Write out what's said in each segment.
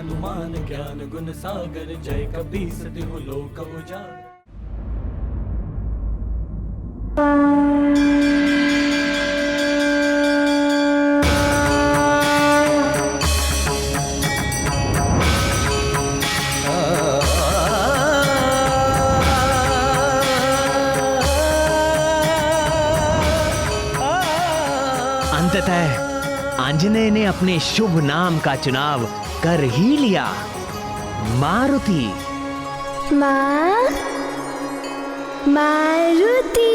हनुमान ज्ञान गुण सागर, जय कपीस तिहु लोक उजागर। अंततः आंजनेय ने अपने शुभ नाम का चुनाव कर ही लिया, मारुति। मारुति।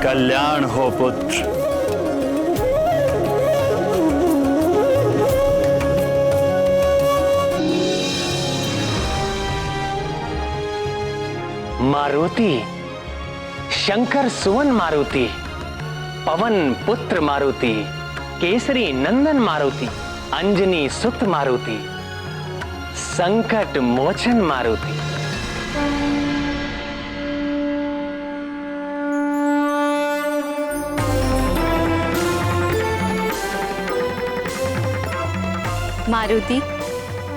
कल्याण हो पुत्र। मारुति, शंकर सुवन मारुति, पवन पुत्र मारुति, केसरी नंदन मारुति, अंजनी सुत मारुति, संकट मोचन मारुति। मारुति,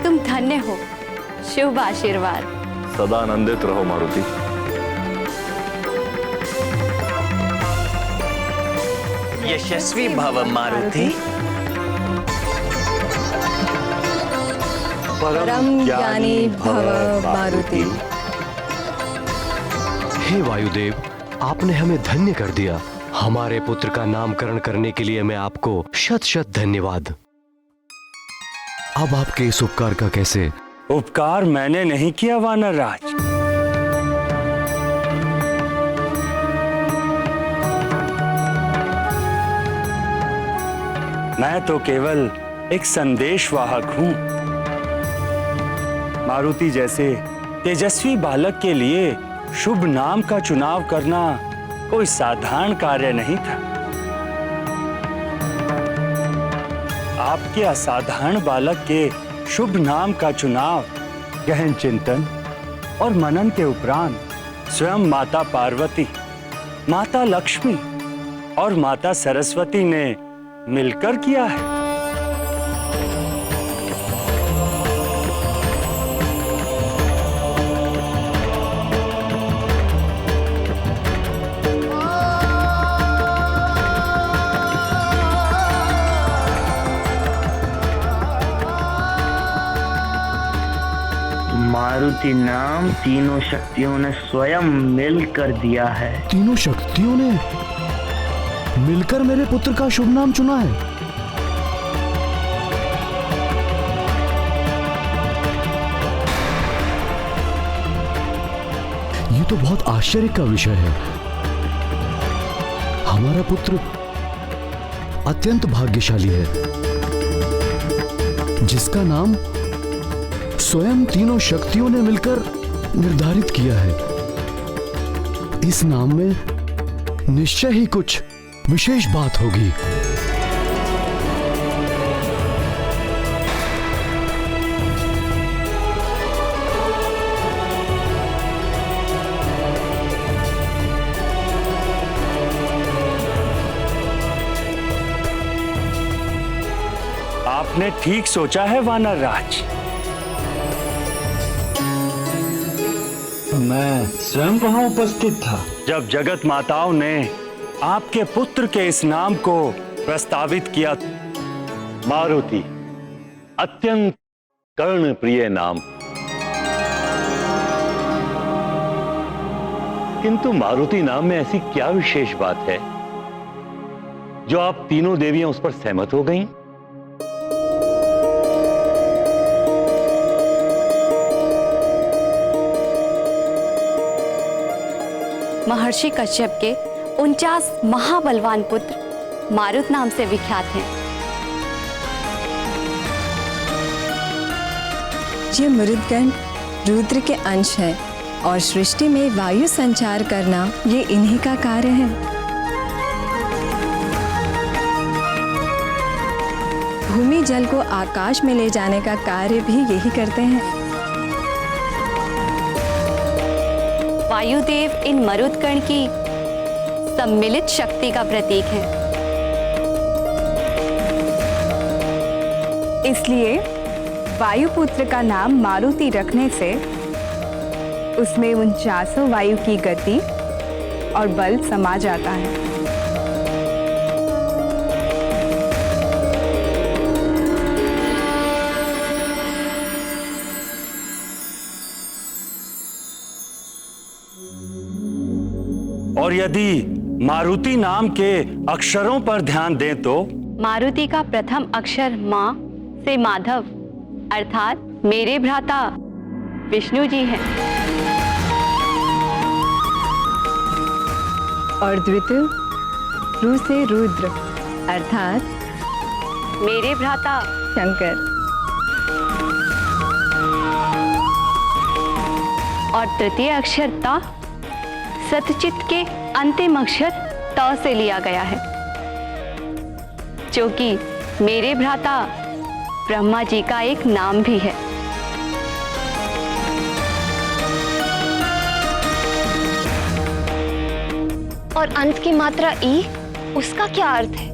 तुम धन्य हो। शुभ आशीर्वाद। सदा आनंदित रहो मारुति। यशस्वी भव मारुति। परम ज्ञानी भव मारुति। हे वायुदेव, आपने हमें धन्य कर दिया। हमारे पुत्र का नामकरण करने के लिए मैं आपको शत शत धन्यवाद। अब आपके इस उपकार का कैसे? उपकार मैंने नहीं किया वानर राज। मैं तो केवल एक संदेशवाहक हूं। मारुति जैसे तेजस्वी बालक के लिए शुभ नाम का चुनाव करना कोई साधारण कार्य नहीं था। आपके असाधारण बालक के शुभ नाम का चुनाव गहन चिंतन और मनन के उपरांत स्वयं माता पार्वती, माता लक्ष्मी और माता सरस्वती ने मिलकर किया है। मारुति नाम तीनों शक्तियों ने स्वयं मिलकर दिया है। तीनों शक्तियों ने मिलकर मेरे पुत्र का शुभ नाम चुना है। ये तो बहुत आश्चर्य का विषय है। हमारा पुत्र अत्यंत भाग्यशाली है, जिसका नाम स्वयं तीनों शक्तियों ने मिलकर निर्धारित किया है। इस नाम में निश्चय ही कुछ विशेष बात होगी। आपने ठीक सोचा है वानर राज। मैं स्वयं वहां उपस्थित था जब जगत माताओं ने आपके पुत्र के इस नाम को प्रस्तावित किया। मारुति, अत्यंत कर्ण प्रिय नाम। किंतु मारुति नाम में ऐसी क्या विशेष बात है जो आप तीनों देवियां उस पर सहमत हो गईं? महर्षि कश्यप के 49 महाबलवान पुत्र मारुत नाम से विख्यात हैं। ये मरुदगण रुद्र के अंश हैं और सृष्टि में वायु संचार करना ये इन्हीं का कार्य है। भूमि जल को आकाश में ले जाने का कार्य भी यही करते हैं। वायुदेव इन मरुदगण की सम्मिलित शक्ति का प्रतीक है। इसलिए वायुपुत्र का नाम मारुति रखने से उसमें 49 वायु की गति और बल समा जाता है। और यदि मारुति नाम के अक्षरों पर ध्यान दें तो मारुति का प्रथम अक्षर मां से माधव अर्थात मेरे भ्राता विष्णु जी हैं। और द्वितीय रु से रुद्र अर्थात मेरे भ्राता शंकर। और तृतीय अक्षर ता सतचित के अंतिम अक्षर त से लिया गया है, जो कि मेरे भ्राता ब्रह्मा जी का एक नाम भी है। और अंत की मात्रा ई, उसका क्या अर्थ है?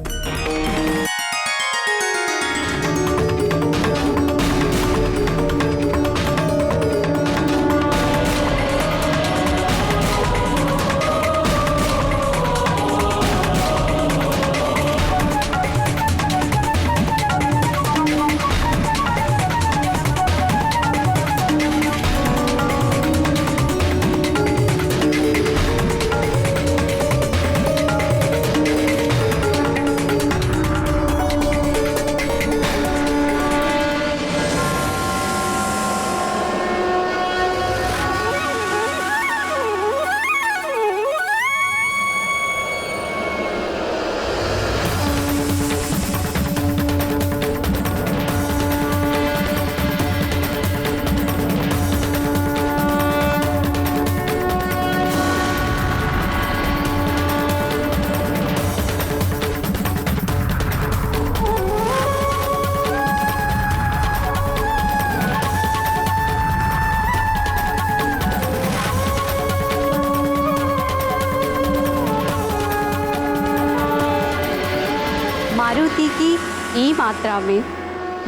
मारुति की ई मात्रा में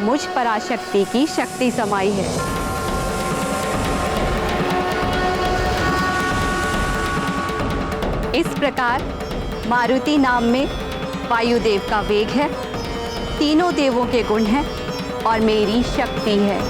मुझ पराशक्ति की शक्ति समाई है। इस प्रकार मारुति नाम में वायुदेव का वेग है, तीनों देवों के गुण हैं और मेरी शक्ति है।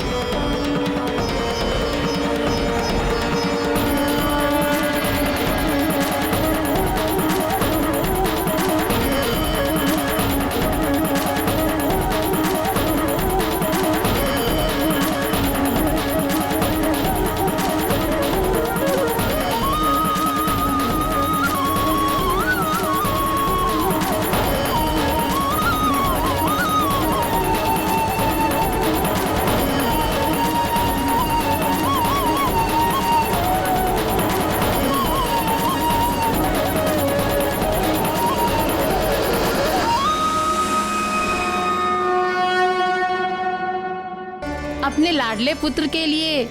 अपने लाडले पुत्र के लिए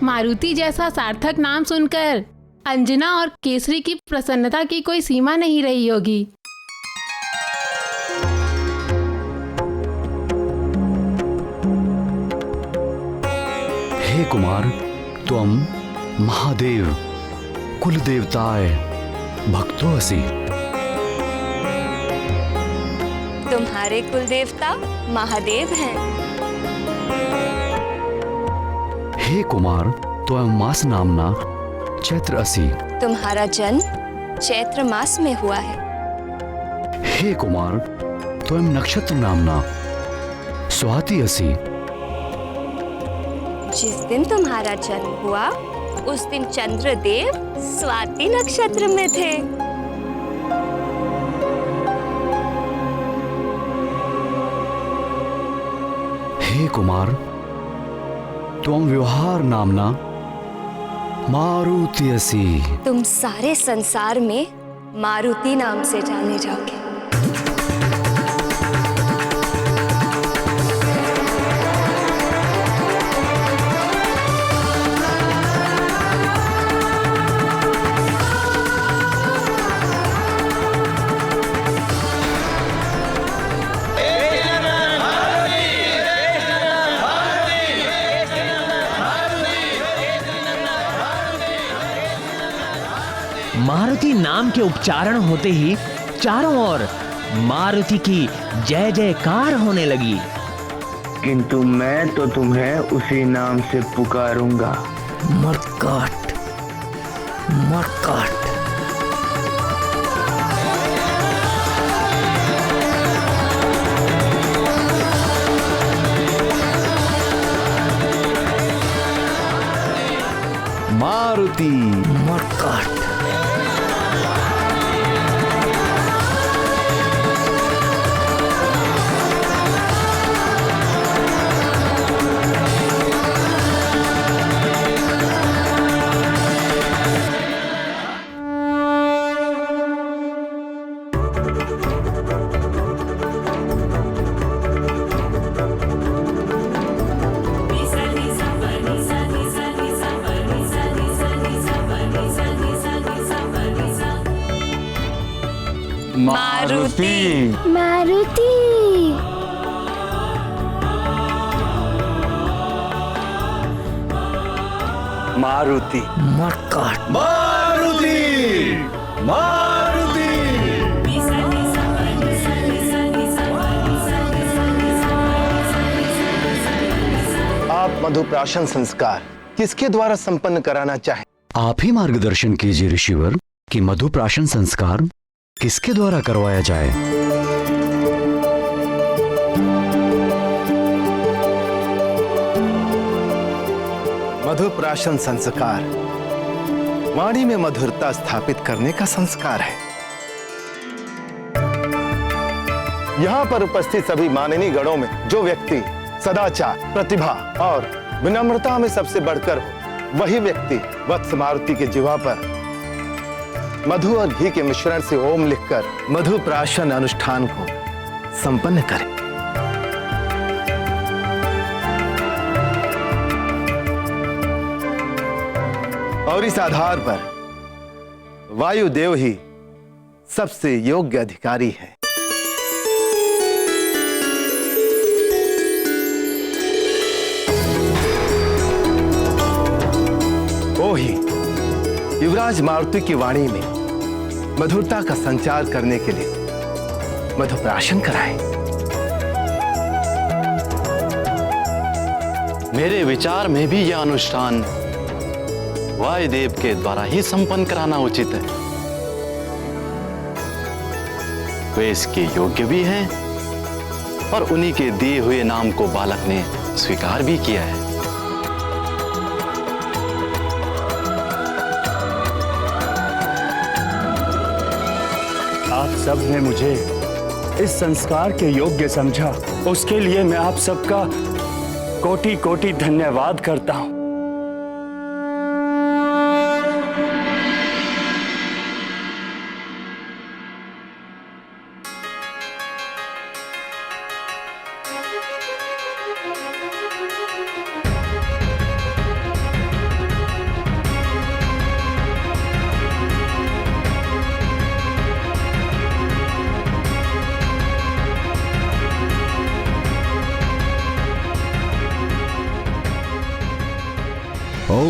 मारुति जैसा सार्थक नाम सुनकर अंजना और केसरी की प्रसन्नता की कोई सीमा नहीं रही होगी। हे कुमार, त्वम महादेव कुल देवताय भक्तो असि। तुम्हारे कुल देवता महादेव हैं। हे कुमार, त्वम मास नामना चैत्र असि। तुम्हारा जन्म चैत्र मास में हुआ है। हे कुमार, त्वम नक्षत्र नामना स्वाति असि। जिस दिन तुम्हारा जन्म हुआ उस दिन चंद्रदेव स्वाति नक्षत्र में थे। हे कुमार, त्वम व्यवहार नामना मारुति असि। तुम सारे संसार में मारुति नाम से जाने जाओगे। मारुति नाम के उच्चारण होते ही चारों ओर मारुति की जय जयकार होने लगी। किंतु मैं तो तुम्हें उसी नाम से पुकारूंगा, मरकाट मरकाट। मारुति मरकाट। मारुति। मारुति। मारुति। मरकाट। मारुति मारुति। आप मधुप्राशन संस्कार किसके द्वारा संपन्न कराना चाहें? आप ही मार्गदर्शन कीजिए ऋषिवर कि मधुप्राशन संस्कार किसके द्वारा करवाया जाए। मधुप्राशन संस्कार वाणी में मधुरता स्थापित करने का संस्कार है। यहाँ पर उपस्थित सभी माननीय गणों में जो व्यक्ति सदाचार, प्रतिभा और विनम्रता में सबसे बढ़कर हो, वही व्यक्ति वत्स मारुति के जिह्वा पर मधु और घी के मिश्रण से ओम लिखकर मधुप्राशन अनुष्ठान को संपन्न करें। और इस आधार पर वायुदेव ही सबसे योग्य अधिकारी है। वो ही युवराज मारुति की वाणी में मधुरता का संचार करने के लिए मधुप्राशन कराए। मेरे विचार में भी यह अनुष्ठान वायुदेव के द्वारा ही संपन्न कराना उचित है। वे इसके योग्य भी हैं और उन्हीं के दिए हुए नाम को बालक ने स्वीकार भी किया है। आप सब ने मुझे इस संस्कार के योग्य समझा, उसके लिए मैं आप सबका कोटि कोटि धन्यवाद करता हूं।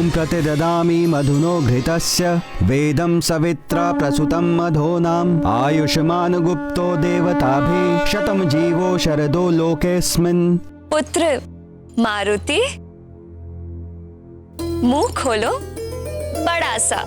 ओम कते ददामि मधुनो घृतस्य वेदं सवित्रा प्रसुतं मधोनाम आयुष्मान गुप्तो देवताभि शतं जीवो शरदो लोकेस्मिन्। पुत्र मारुति, मुंह खोलो बड़ा सा।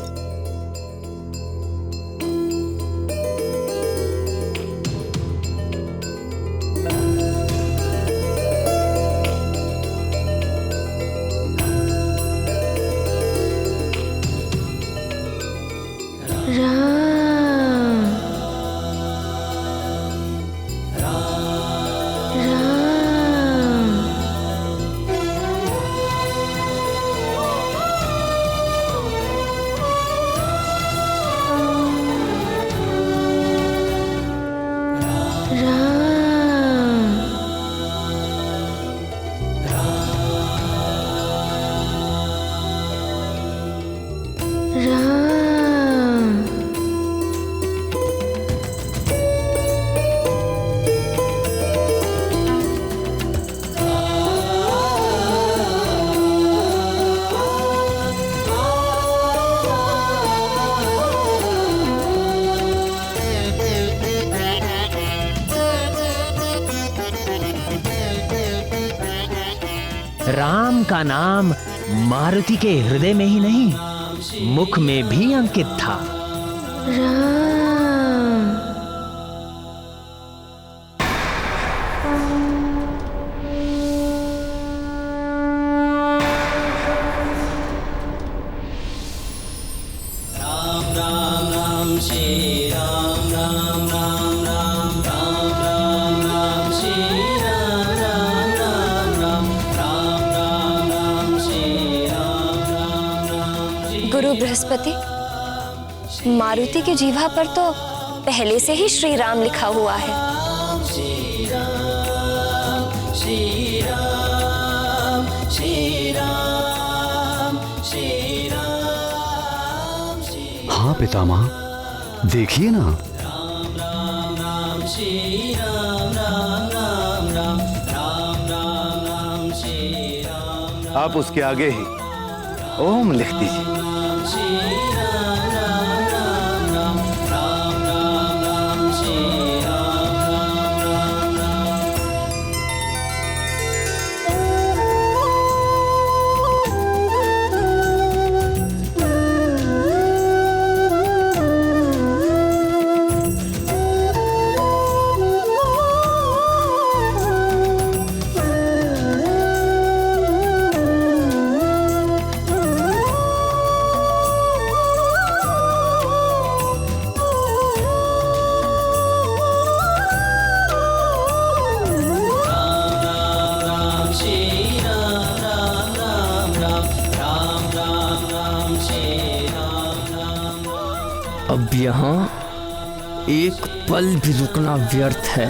राम का नाम मारुति के हृदय में ही नहीं, मुख में भी अंकित था। गुरु बृहस्पति, मारुति की जीवा पर तो पहले से ही श्री राम लिखा हुआ है। हाँ पितामह, देखिए ना। आप उसके आगे ही ओम लिख दीजिए। अब यहाँ एक पल भी रुकना व्यर्थ है।